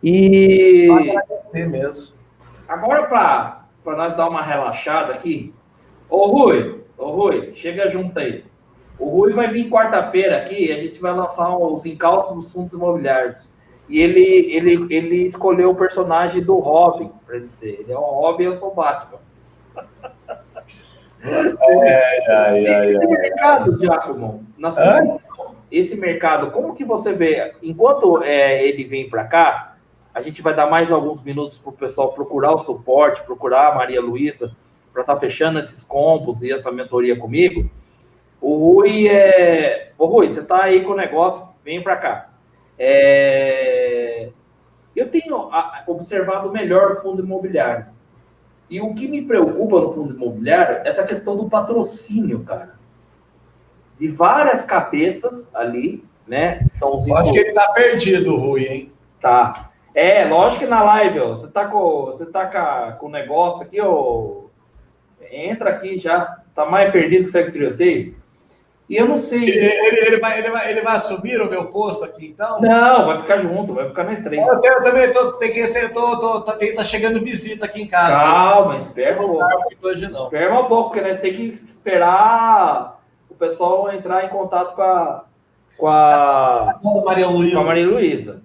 E agradecer mesmo. Agora, para nós dar uma relaxada aqui, ô Rui, chega junto aí. O Rui vai vir quarta-feira aqui e a gente vai lançar os incautos dos fundos imobiliários. E ele escolheu o personagem do Robin para ele ser. Ele é o Robin e eu sou o Batman. Esse mercado, Giacomo, esse mercado, como que você vê? Enquanto ele vem para cá, a gente vai dar mais alguns minutos para o pessoal procurar o suporte, procurar a Maria Luísa, para estar fechando esses combos e essa mentoria comigo. O Rui Ô, Rui, você está aí com o negócio, vem para cá. Eu tenho observado melhor o fundo imobiliário. E o que me preocupa no fundo imobiliário é essa questão do patrocínio, cara. De várias cabeças ali, né? São os Acho que ele tá perdido, Rui, hein? Tá. Lógico que na live, ó, você tá com o negócio aqui, ó, entra aqui já, tá mais perdido que segue trioteio. E eu não sei. Ele vai assumir o meu posto aqui, então? Não, vai ficar junto, vai ficar nós três. Eu também tá chegando visita aqui em casa. Calma, espera um pouco. Espera um pouco, porque nós temos que esperar o pessoal entrar em contato com a Maria Luísa.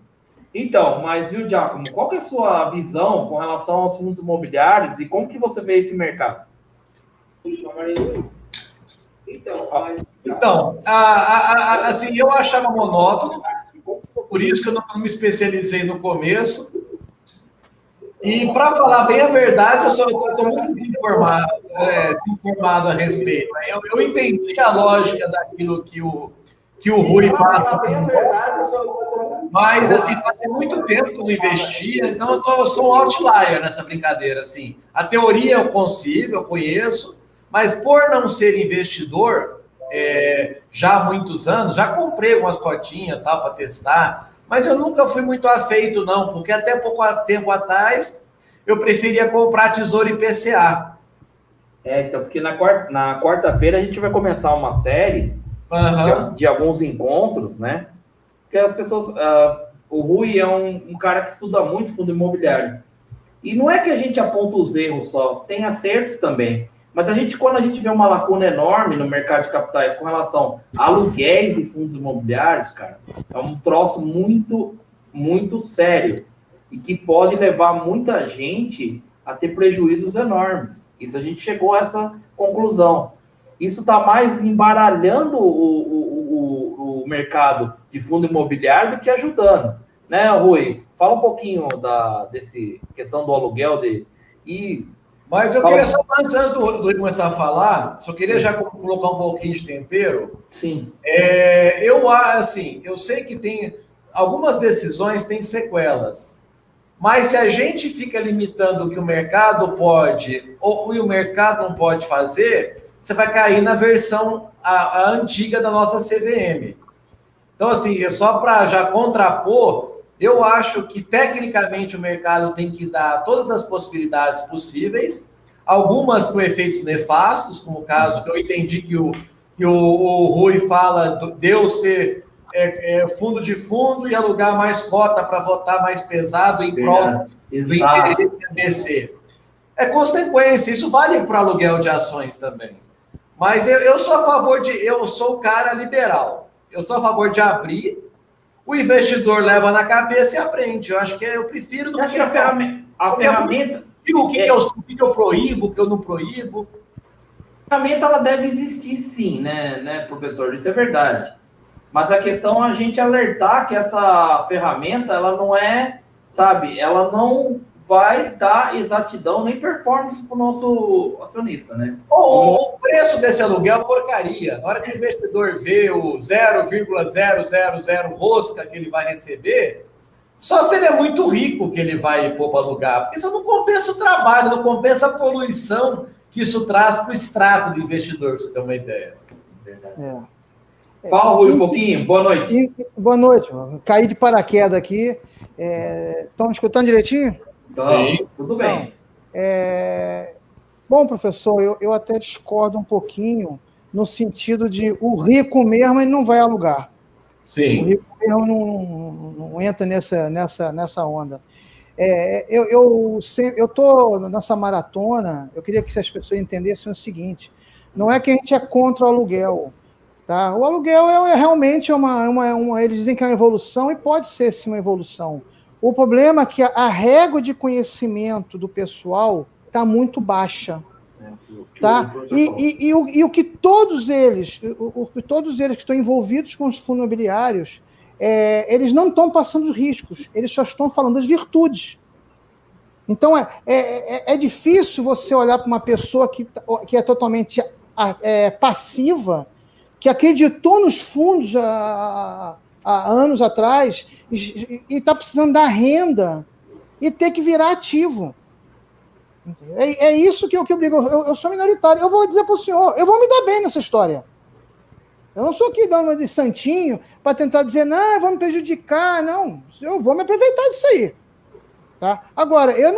Então, mas viu, Giacomo, qual que é a sua visão com relação aos fundos imobiliários e como que você vê esse mercado? Então, assim, eu achava monótono, por isso que eu não me especializei no começo. E, para falar bem a verdade, eu estou muito desinformado a respeito. Eu entendi a lógica daquilo que o Rui passa. Mas, assim, faz muito tempo que eu não investia, então eu sou um outlier nessa brincadeira. Assim. A teoria eu consigo, eu conheço, mas por não ser investidor, já há muitos anos, já comprei umas cotinhas para testar, mas eu nunca fui muito afeito, não, porque até pouco tempo atrás eu preferia comprar Tesouro IPCA. Então, porque na quarta-feira a gente vai começar uma série de alguns encontros, né? Porque as pessoas... o Rui é um cara que estuda muito fundo imobiliário. E não é que a gente aponta os erros só, tem acertos também. Mas quando a gente vê uma lacuna enorme no mercado de capitais com relação a aluguéis e fundos imobiliários, cara, é um troço muito, muito sério. E que pode levar muita gente a ter prejuízos enormes. Isso a gente chegou a essa conclusão. Isso está mais embaralhando o mercado de fundo imobiliário do que ajudando. Né, Rui? Fala um pouquinho desse questão do aluguel Mas eu queria só, antes do Rui começar a falar, só queria já colocar um pouquinho de tempero. Sim. Eu sei que tem algumas decisões têm sequelas. Mas se a gente fica limitando o que o mercado pode ou o mercado não pode fazer, você vai cair na versão a antiga da nossa CVM. Então, assim, só para já contrapor, eu acho que tecnicamente o mercado tem que dar todas as possibilidades possíveis, algumas com efeitos nefastos, como o caso que eu entendi que o Rui fala de eu ser fundo de fundo e alugar mais cota para votar mais pesado em prol do interesse ABC. É consequência, isso vale para aluguel de ações também. Mas eu sou a favor eu sou o cara liberal. Eu sou a favor de abrir, o investidor leva na cabeça e aprende. Eu acho que eu prefiro do que a ferramenta. O que eu proíbo, o que eu não proíbo. A ferramenta ela deve existir sim, né, professor? Isso é verdade. Mas a questão é a gente alertar que essa ferramenta, ela não ela não vai dar exatidão nem performance para o nosso acionista, né? O preço desse aluguel é porcaria. Na hora que o investidor vê o 0,000 rosca que ele vai receber, só se ele é muito rico que ele vai pôr para alugar, porque isso não compensa o trabalho, não compensa a poluição que isso traz para o extrato do investidor, para você ter uma ideia. Fala, Rui, um pouquinho. Boa noite. Boa noite. Mano. Caí de paraquedas aqui. Estão me escutando direitinho? Sim, tudo bem. Bom, professor, eu até discordo um pouquinho no sentido de o rico mesmo ele não vai alugar. Sim. O Rio não entra nessa onda. Eu estou nessa maratona, eu queria que as pessoas entendessem o seguinte, não é que a gente é contra o aluguel, tá? O aluguel realmente eles dizem que é uma evolução, e pode ser sim uma evolução. O problema é que a régua de conhecimento do pessoal está muito baixa. Tá? E o que todos eles que estão envolvidos com os fundos imobiliários, eles não estão passando os riscos, eles só estão falando das virtudes. Então, é difícil você olhar para uma pessoa que é totalmente passiva, que acreditou nos fundos há anos atrás e está precisando da renda e ter que virar ativo. É isso que eu brigo. Eu sou minoritário. Eu vou dizer para o senhor, eu vou me dar bem nessa história. Eu não sou aqui dando de santinho para tentar dizer, não, vamos prejudicar. Não, eu vou me aproveitar disso aí. Tá? Agora, eu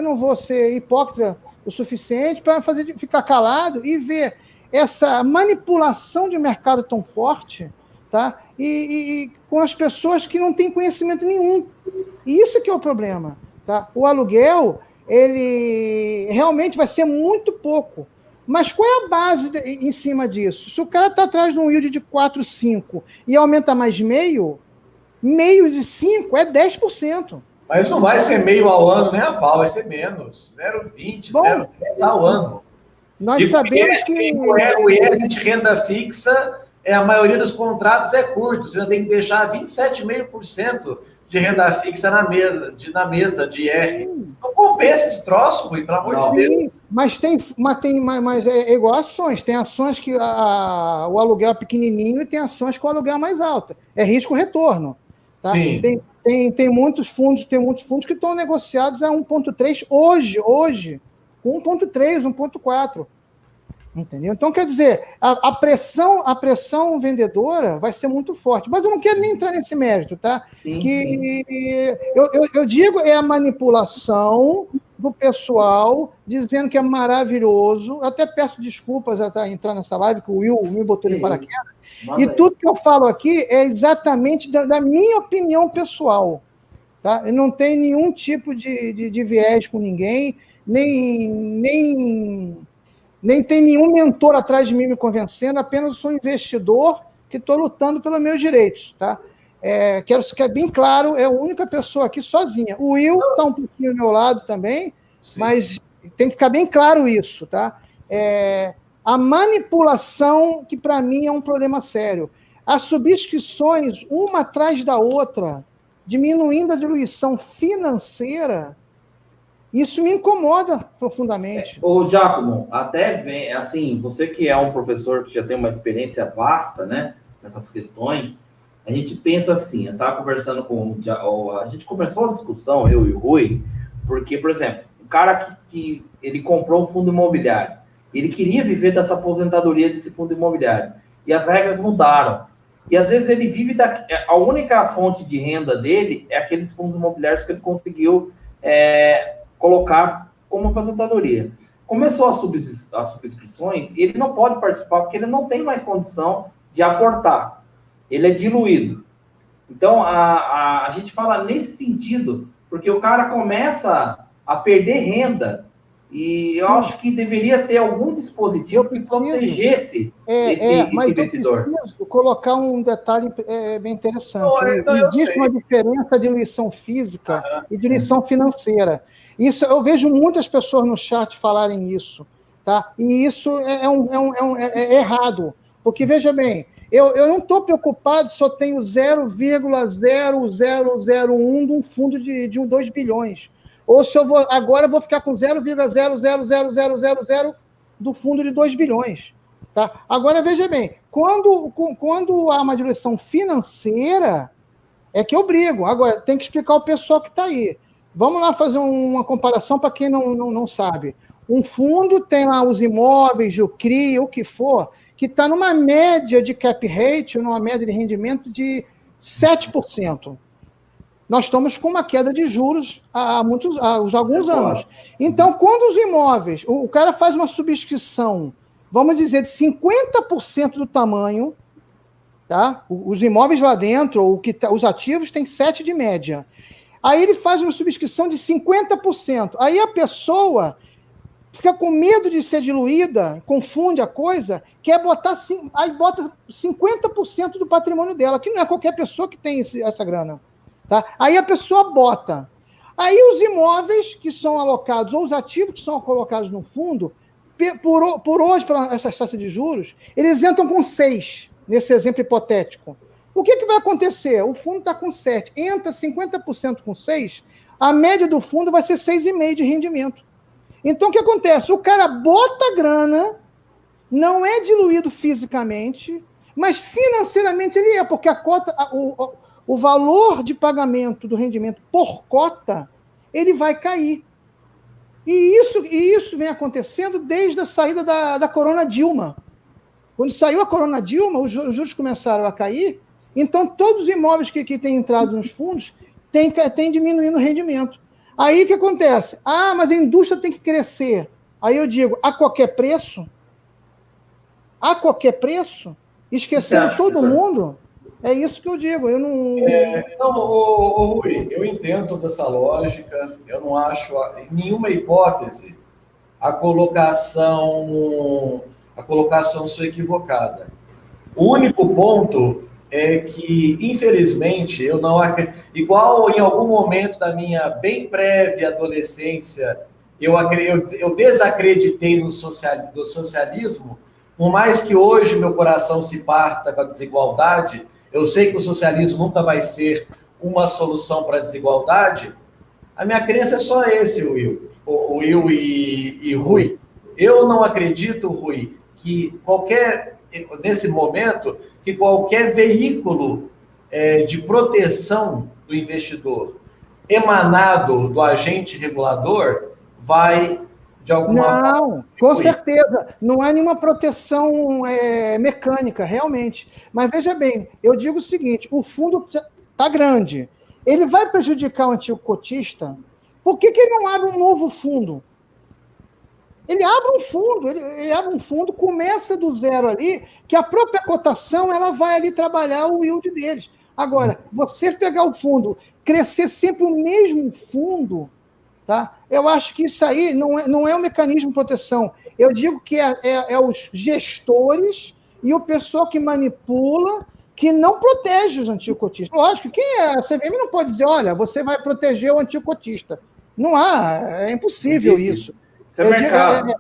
não vou ser hipócrita o suficiente para ficar calado e ver essa manipulação de mercado tão forte, tá? E com as pessoas que não têm conhecimento nenhum. E isso que é o problema. Tá? O aluguel, ele realmente vai ser muito pouco. Mas qual é a base em cima disso? Se o cara está atrás de um yield de 4, 5 e aumenta mais meio de 5 é 10%. Mas não vai ser meio ao ano, nem a pau, vai ser menos. 0,20, 0,10 ao ano. Nós sabemos que... O IR de renda fixa, a maioria dos contratos é curto. Você tem que deixar 27,5% de renda fixa na mesa de IR. Não compensa esse troço, pelo amor de Deus. Mas é igual ações. Tem ações que o aluguel é pequenininho e tem ações com o aluguel mais alto. É risco-retorno. Tá? Sim. Tem muitos fundos que estão negociados a 1,3 hoje, com 1,3, 1,4. Entendeu? Então, quer dizer, a pressão vendedora vai ser muito forte. Mas eu não quero nem entrar nesse mérito, tá? Sim. Eu digo a manipulação do pessoal dizendo que é maravilhoso. Eu até peço desculpas a entrar nessa live, que o Will me botou de paraquedas. E tudo que eu falo aqui é exatamente da minha opinião pessoal. Tá? Eu não tenho nenhum tipo de viés com ninguém, nem tem nenhum mentor atrás de mim me convencendo, apenas sou um investidor que estou lutando pelos meus direitos. Tá? Quero ficar bem claro, é a única pessoa aqui sozinha. O Will está um pouquinho ao meu lado também, sim, mas tem que ficar bem claro isso. Tá? A manipulação, que para mim é um problema sério. As subscrições, uma atrás da outra, diminuindo a diluição financeira, isso me incomoda profundamente. Ô, Giacomo, até vem, assim, você que é um professor que já tem uma experiência vasta, né, nessas questões, a gente pensa assim, eu estava conversando a gente começou a discussão, eu e o Rui, porque, por exemplo, o cara que ele comprou um fundo imobiliário, ele queria viver dessa aposentadoria desse fundo imobiliário, e as regras mudaram. E às vezes ele vive a única fonte de renda dele é aqueles fundos imobiliários que ele conseguiu colocar como aposentadoria. Começou as subscrições e ele não pode participar porque ele não tem mais condição de aportar. Ele é diluído. Então, a gente fala nesse sentido, porque o cara começa a perder renda e sim, eu acho que deveria ter algum dispositivo que protegesse esse investidor. Eu preciso colocar um detalhe bem interessante. Existe uma diferença de diluição física e diluição financeira. Isso, eu vejo muitas pessoas no chat falarem isso, tá? E isso é errado, porque, veja bem, eu não estou preocupado se eu tenho 0,0001 de um fundo de 2 bilhões, ou se eu agora vou ficar com 0,00000 do fundo de 2 bilhões. Tá? Agora, veja bem, quando há uma diluição financeira, é que eu brigo. Agora, tem que explicar o pessoal que está aí. Vamos lá fazer uma comparação para quem não sabe. Um fundo tem lá os imóveis, o CRI, o que for, que está numa média de cap rate, numa média de rendimento de 7%. Nós estamos com uma queda de juros há alguns anos. Então, quando os imóveis, o cara faz uma subscrição, vamos dizer, de 50% do tamanho, tá? Os imóveis lá dentro, os ativos, têm 7 de média. Aí ele faz uma subscrição de 50%. Aí a pessoa fica com medo de ser diluída, confunde a coisa, quer botar, aí bota 50% do patrimônio dela, que não é qualquer pessoa que tem essa grana. Tá? Aí a pessoa bota. Aí os imóveis que são alocados, ou os ativos que são colocados no fundo, por hoje, para essa taxa de juros, eles entram com 6, nesse exemplo hipotético. O que vai acontecer? O fundo está com 7, entra 50% com 6, a média do fundo vai ser 6,5% de rendimento. Então, o que acontece? O cara bota grana, não é diluído fisicamente, mas financeiramente ele é, porque a cota, o valor de pagamento do rendimento por cota, ele vai cair. E isso vem acontecendo desde a saída da Corona Dilma. Quando saiu a Corona Dilma, os juros começaram a cair, então todos os imóveis que têm entrado nos fundos têm diminuindo o rendimento. Aí o que acontece? Ah, mas a indústria tem que crescer. Aí eu digo, a qualquer preço? A qualquer preço? Esquecendo todo mundo? É isso que eu digo. Eu não. Rui, eu entendo toda essa lógica. Eu não acho, em nenhuma hipótese, a colocação sua equivocada. O único ponto é que, infelizmente, eu não acredito. Igual em algum momento da minha bem breve adolescência, eu desacreditei do socialismo, por mais que hoje meu coração se parta com a desigualdade, eu sei que o socialismo nunca vai ser uma solução para a desigualdade. A minha crença é só esse, Will e Rui. Eu não acredito, Rui, que nesse momento, que qualquer veículo de proteção do investidor emanado do agente regulador vai, de alguma forma... Não, com certeza. Não há nenhuma proteção mecânica, realmente. Mas veja bem, eu digo o seguinte, o fundo está grande. Ele vai prejudicar o antigo cotista? Por que ele não abre um novo fundo? Ele abre um fundo, começa do zero ali, que a própria cotação ela vai ali trabalhar o yield deles. Agora, você pegar o fundo, crescer sempre o mesmo fundo, tá? Eu acho que isso aí não é um mecanismo de proteção. Eu digo que é os gestores e o pessoal que manipula, que não protege os antigos cotistas. Lógico, quem é a CVM não pode dizer, olha, você vai proteger o antigo cotista. Não há, é impossível isso. Isso é mercado.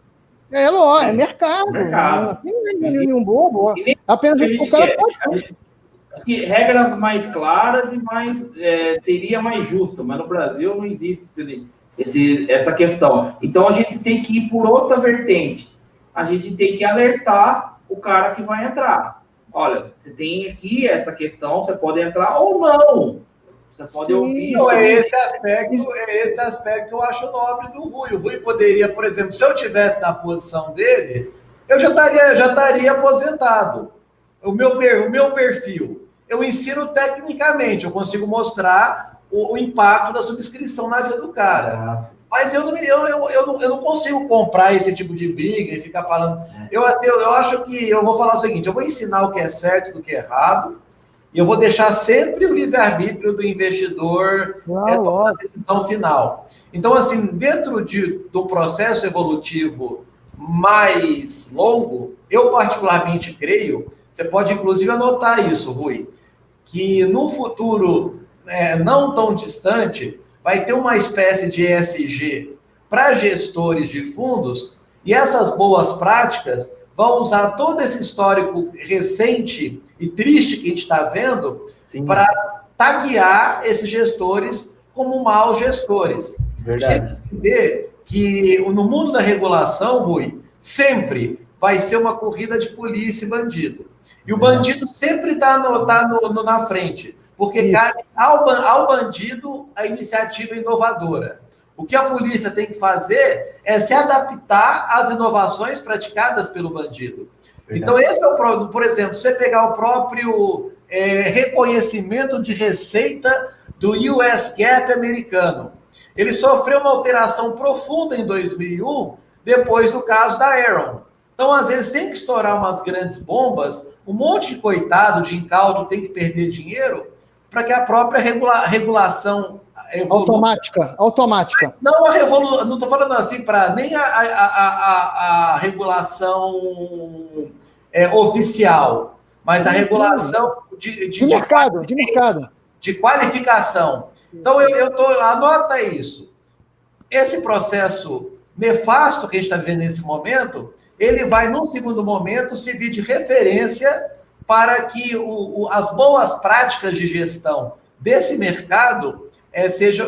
É mercado. Não tem nenhum bobo. Apenas o cara pode. Regras mais claras e mais seria mais justo, mas no Brasil não existe essa questão. Então a gente tem que ir por outra vertente. A gente tem que alertar o cara que vai entrar. Olha, você tem aqui essa questão, você pode entrar ou não. Você pode ouvir. Não, esse aspecto que eu acho nobre do Rui. O Rui poderia, por exemplo, se eu tivesse na posição dele, eu já estaria aposentado. O meu perfil, eu ensino tecnicamente, eu consigo mostrar o impacto da subscrição na vida do cara. Mas eu não consigo comprar esse tipo de briga e ficar falando. Eu acho que eu vou falar o seguinte: eu vou ensinar o que é certo do que é errado. E eu vou deixar sempre o livre-arbítrio do investidor tomar a decisão final. Então, assim, dentro do processo evolutivo mais longo, eu particularmente creio, você pode inclusive anotar isso, Rui, que no futuro não tão distante, vai ter uma espécie de ESG para gestores de fundos, e essas boas práticas vão usar todo esse histórico recente e triste que a gente está vendo para taguear esses gestores como maus gestores. Verdade. Tem que entender que no mundo da regulação, Rui, sempre vai ser uma corrida de polícia e bandido. E o bandido sempre está na frente, porque cabe ao bandido a iniciativa inovadora. O que a polícia tem que fazer é se adaptar às inovações praticadas pelo bandido. Verdade. Então, esse é o problema. Por exemplo, você pegar o próprio reconhecimento de receita do US GAAP americano. Ele sofreu uma alteração profunda em 2001, depois do caso da Enron. Então, às vezes, tem que estourar umas grandes bombas, um monte de coitado, de incauto, tem que perder dinheiro para que a própria regulação evolua. Automática. Não não estou falando assim para nem a regulação oficial, mas a regulação de mercado. De qualificação. Então, anota isso. Esse processo nefasto que a gente está vivendo nesse momento, ele vai, num segundo momento, servir de referência para que as boas práticas de gestão desse mercado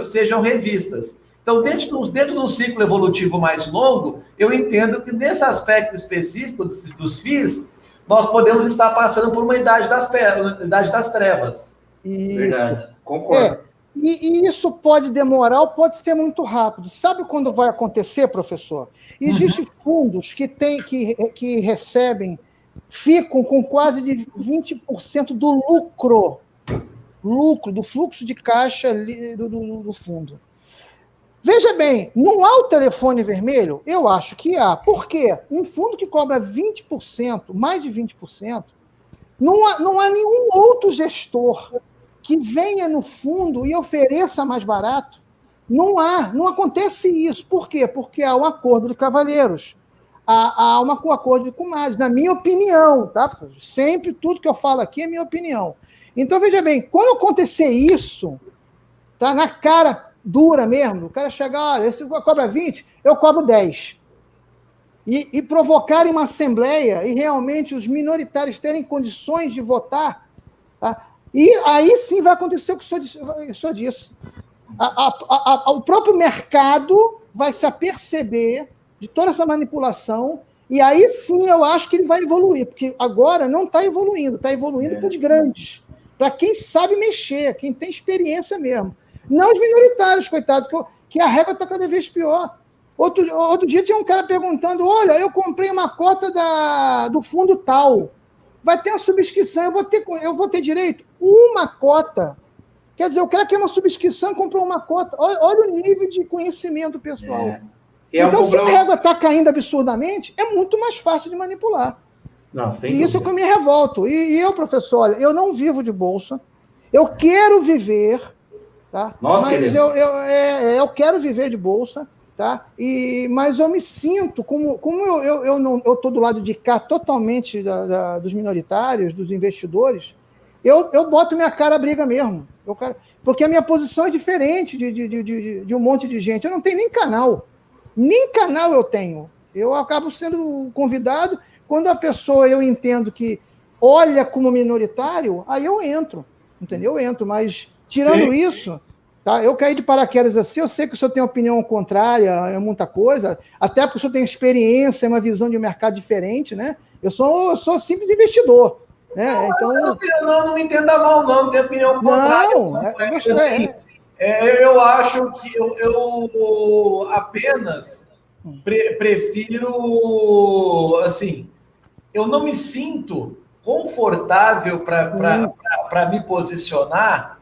sejam revistas. Então, dentro de um ciclo evolutivo mais longo, eu entendo que nesse aspecto específico dos FIIs, nós podemos estar passando por uma idade das trevas. Isso. Verdade, concordo. E isso pode demorar ou pode ser muito rápido. Sabe quando vai acontecer, professor? Existem fundos que recebem, ficam com quase de 20% do lucro, do fluxo de caixa do fundo. Veja bem, não há o telefone vermelho? Eu acho que há. Por quê? Um fundo que cobra 20%, mais de 20%, não há nenhum outro gestor que venha no fundo e ofereça mais barato. Não acontece isso. Por quê? Porque há um acordo de cavalheiros, há um acordo de comadres, na minha opinião, tá? Sempre tudo que eu falo aqui é minha opinião. Então, veja bem, quando acontecer isso, tá na cara dura mesmo, o cara chegar, olha, esse cobra 20, eu cobro 10. E provocarem uma assembleia e realmente os minoritários terem condições de votar, tá? E aí sim vai acontecer o que o senhor disse. O próprio mercado vai se aperceber de toda essa manipulação, e aí sim eu acho que ele vai evoluir, porque agora não está evoluindo para os grandes, para quem sabe mexer, quem tem experiência mesmo. Não os minoritários, coitado, que a régua está cada vez pior. Outro dia tinha um cara perguntando, olha, eu comprei uma cota do fundo tal, vai ter uma subscrição, eu vou ter direito? Uma cota. Quer dizer, o cara quer uma subscrição e comprou uma cota. Olha o nível de conhecimento pessoal. Então, se a régua está caindo absurdamente, é muito mais fácil de manipular. Não, e isso é que eu me revolto. E eu, professor, olha, eu não vivo de bolsa, eu quero viver, tá? Mas eu quero viver de bolsa, tá? Mas eu me sinto, como eu estou do lado de cá totalmente dos minoritários, dos investidores, eu boto minha cara à briga mesmo. Porque a minha posição é diferente de um monte de gente. Eu não tenho nem canal. Nem canal eu tenho. Eu acabo sendo convidado. Quando a pessoa, eu entendo que olha como minoritário, aí eu entro. Entendeu? Eu entro. Mas, tirando isso, tá? Eu caí de paraquedas assim. Eu sei que o senhor tem opinião contrária, é muita coisa. Até porque o senhor tem experiência, uma visão de um mercado diferente, né? Eu sou simples investidor. Então... não me entenda mal, não tenho opinião contrária. Eu acho que eu apenas prefiro, assim, eu não me sinto confortável para me posicionar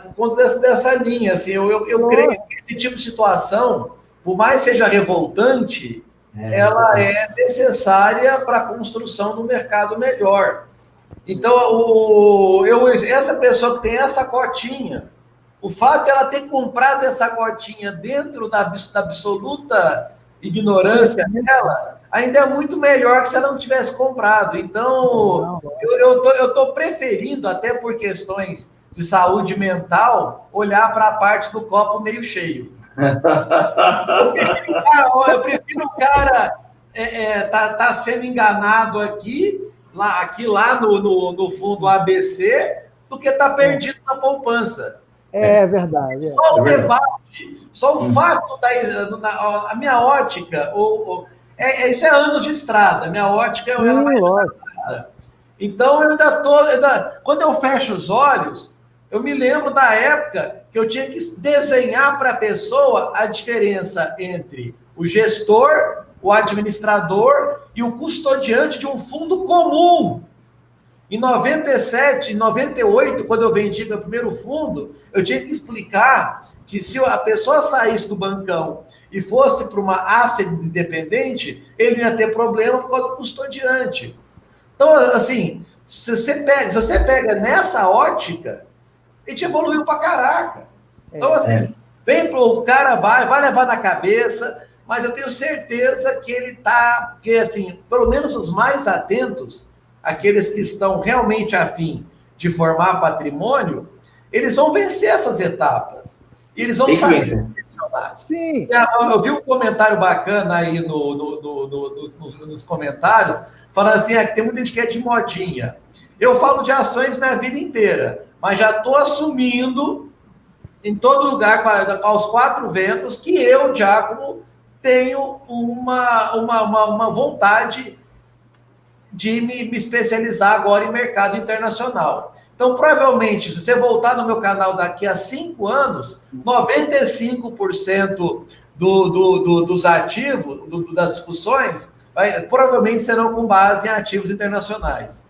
por conta dessa linha. Assim, eu creio que esse tipo de situação, por mais seja revoltante, ela é necessária para a construção do mercado melhor. Então, essa pessoa que tem essa cotinha, o fato de ela ter comprado essa cotinha dentro da absoluta ignorância dela, ainda é muito melhor que se ela não tivesse comprado. Então, eu estou preferindo, até por questões de saúde mental, olhar para a parte do copo meio cheio. Eu prefiro o cara tá sendo enganado aqui lá no fundo ABC, do que tá perdido na poupança. É verdade. Só o debate, só o fato a minha ótica, isso é anos de estrada, minha ótica então eu quando eu fecho os olhos, eu me lembro da época que eu tinha que desenhar para a pessoa a diferença entre o gestor, o administrador e o custodiante de um fundo comum. Em 97, em 98, quando eu vendi meu primeiro fundo, eu tinha que explicar que se a pessoa saísse do bancão e fosse para uma asset independente, ele ia ter problema por causa do custodiante. Então, assim, se você pega nessa ótica, a gente evoluiu pra caraca. Então, assim, o cara vai levar na cabeça, mas eu tenho certeza que ele tá, porque assim, pelo menos os mais atentos, aqueles que estão realmente afim de formar patrimônio, eles vão vencer essas etapas. E eles vão saber funcionar. Sim. Eu vi um comentário bacana aí nos comentários, falando assim, que tem muita gente que é de modinha. Eu falo de ações minha vida inteira, mas já estou assumindo em todo lugar, aos 4 ventos, que eu, Giacomo, tenho uma vontade de me especializar agora em mercado internacional. Então, provavelmente, se você voltar no meu canal daqui a 5 anos, 95% dos ativos, das discussões, provavelmente serão com base em ativos internacionais.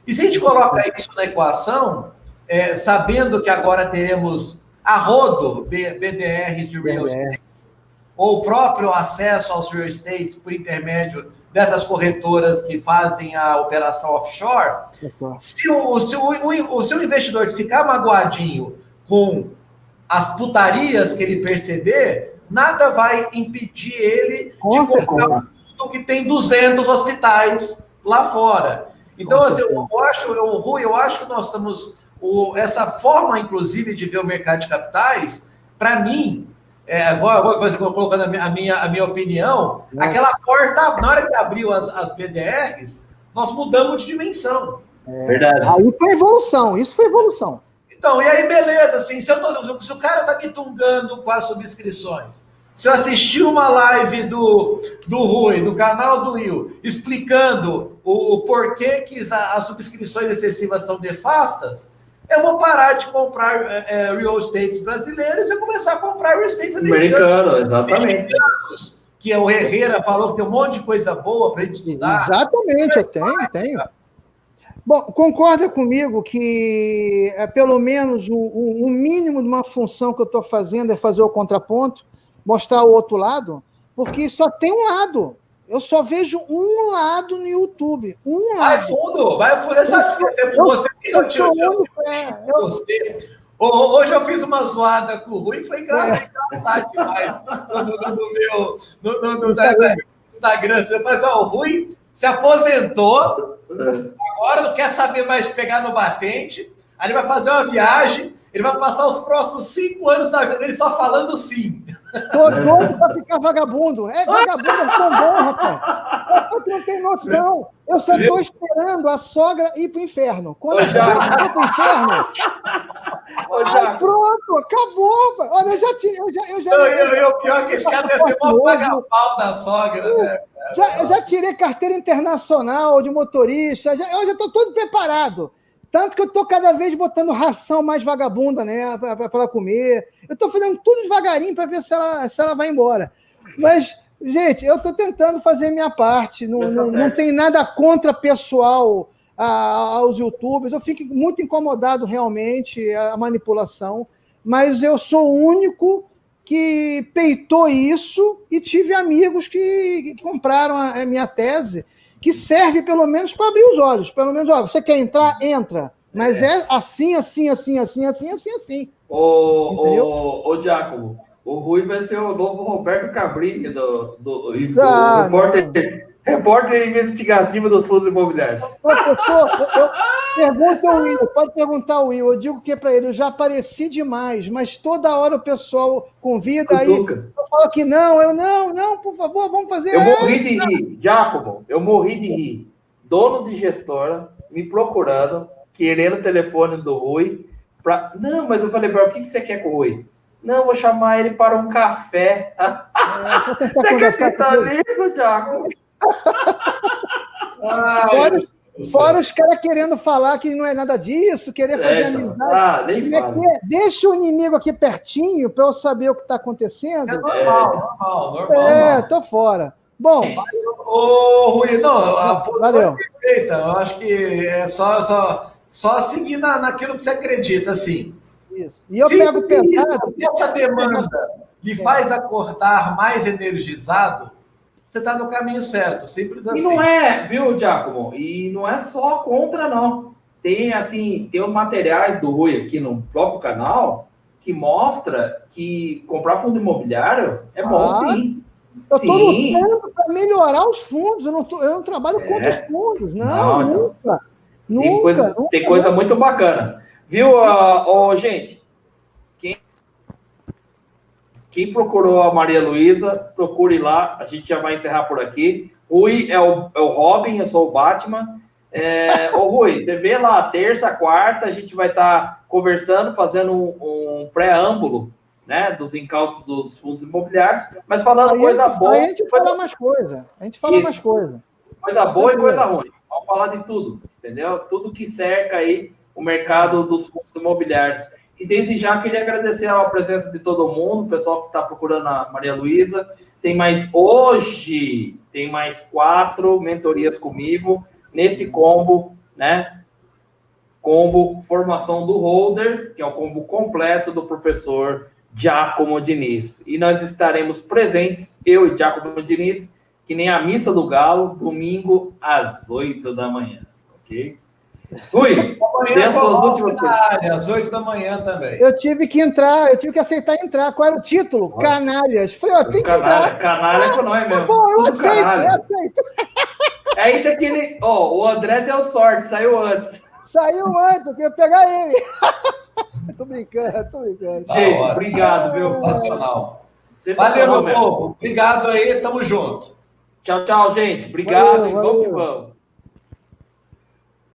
E se a gente coloca isso na equação, sabendo que agora teremos a rodo BDRs de real estate, ou o próprio acesso aos real estates por intermédio dessas corretoras que fazem a operação offshore, se o investidor ficar magoadinho com as putarias que ele perceber, nada vai impedir ele de comprar um fundo que tem 200 hospitais lá fora. Então, assim, eu acho que nós estamos... essa forma, inclusive, de ver o mercado de capitais, para mim, agora colocando a minha opinião, aquela porta, na hora que abriu as BDRs, nós mudamos de dimensão. Verdade. Aí foi evolução, isso foi evolução. Então, e aí, beleza, assim, se o cara está me tungando com as subscrições, se eu assistir uma live do Rui, do canal do Will, explicando o porquê que as subscrições excessivas são nefastas, eu vou parar de comprar real estates brasileiros e começar a comprar real estates americanos. Exatamente. Que o Herrera falou que tem um monte de coisa boa para a gente estudar. Exatamente, eu tenho. Bom, concorda comigo que pelo menos o mínimo de uma função que eu estou fazendo é fazer o contraponto, mostrar o outro lado, porque só tem um lado. Eu só vejo um lado no YouTube. Um lado. Vai fundo. Sabe você. Hoje eu fiz uma zoada com o Rui, que foi engraçado demais no Instagram. Você faz, o Rui se aposentou, agora não quer saber mais de pegar no batente, aí ele vai fazer uma viagem, ele vai passar os próximos 5 anos da vida dele só falando sim. Tô doido pra ficar vagabundo. Vagabundo é tão bom, rapaz. Tu não tem noção. Eu só estou esperando a sogra ir pro inferno. Quando a sogra for pro inferno, pronto, acabou. Olha, eu já o pior é que esse cara deve ser uma paga-pau da sogra, né? Já tirei carteira internacional de motorista. Eu já estou todo preparado. Tanto que eu estou cada vez botando ração mais vagabunda, né, para ela comer. Eu estou fazendo tudo devagarinho para ver se ela vai embora. Mas, gente, eu estou tentando fazer minha parte. Não tem nada contra pessoal aos YouTubers. Eu fico muito incomodado, realmente, a manipulação. Mas eu sou o único que peitou isso e tive amigos que compraram a minha tese, que serve pelo menos para abrir os olhos. Pelo menos, você quer entrar? Entra. Mas é assim. Ô, Giacomo, o Rui vai ser o novo Roberto Cabrini do repórter investigativo dos fundos imobiliários. Professor, pergunta ao Will, pode perguntar ao Will. Eu digo que para ele, eu já apareci demais, mas toda hora o pessoal convida, aí eu falo que não, por favor, vamos fazer. Eu morri de rir, Giacomo, dono de gestora me procurando, querendo o telefone do Rui. Não, mas eu falei, o que você quer com o Rui? Não, eu vou chamar ele para um café. Você acredita nisso, Giacomo? Fora os caras querendo falar que não é nada disso, querer fazer amizade. Nem fala. Deixa o inimigo aqui pertinho para eu saber o que está acontecendo. É normal. Tô fora. Bom. Rui, a posição é perfeita. Eu acho que é só seguir naquilo que você acredita, assim. Isso. E eu pego pesado. Essa demanda lhe faz acordar mais energizado, você está no caminho certo, simples assim. E não é, viu, Giacomo? E não é só contra, não. Tem, assim, tem os materiais do Rui aqui no próprio canal que mostra que comprar fundo imobiliário é bom, sim. Eu estou lutando para melhorar os fundos, eu não trabalho contra os fundos, nunca. Tem coisa muito bacana. Viu, gente? Quem procurou a Maria Luísa, procure lá, a gente já vai encerrar por aqui. Rui é o Robin, eu sou o Batman. Ô Rui, você vê lá, terça, quarta, a gente vai estar conversando, fazendo um preâmbulo, né, dos incautos dos fundos imobiliários, mas falando coisa boa. Aí a gente fala mais coisa. Coisa boa e coisa ruim. Vamos falar de tudo, entendeu? Tudo que cerca aí o mercado dos fundos imobiliários. E desde já queria agradecer a presença de todo mundo, o pessoal que está procurando a Maria Luísa. Hoje tem mais 4 mentorias comigo nesse combo, né? Combo formação do holder, que é o combo completo do professor Giacomo Diniz. E nós estaremos presentes, eu e Giacomo Diniz, que nem a missa do Galo, domingo às 8 da manhã, ok? Rui, tem as suas últimas às 8 da manhã também. Eu tive que aceitar entrar. Qual era o título? Canalhas. Falei, tem que entrar. Canalha com nós mesmo. Bom, eu aceito. Ainda que ele... o André deu sorte, saiu antes. Eu queria pegar ele. Tô brincando. Gente, obrigado, viu? Sensacional. Valeu, meu povo. Obrigado aí, tamo junto. Tchau, gente. Obrigado e vamos que vamos.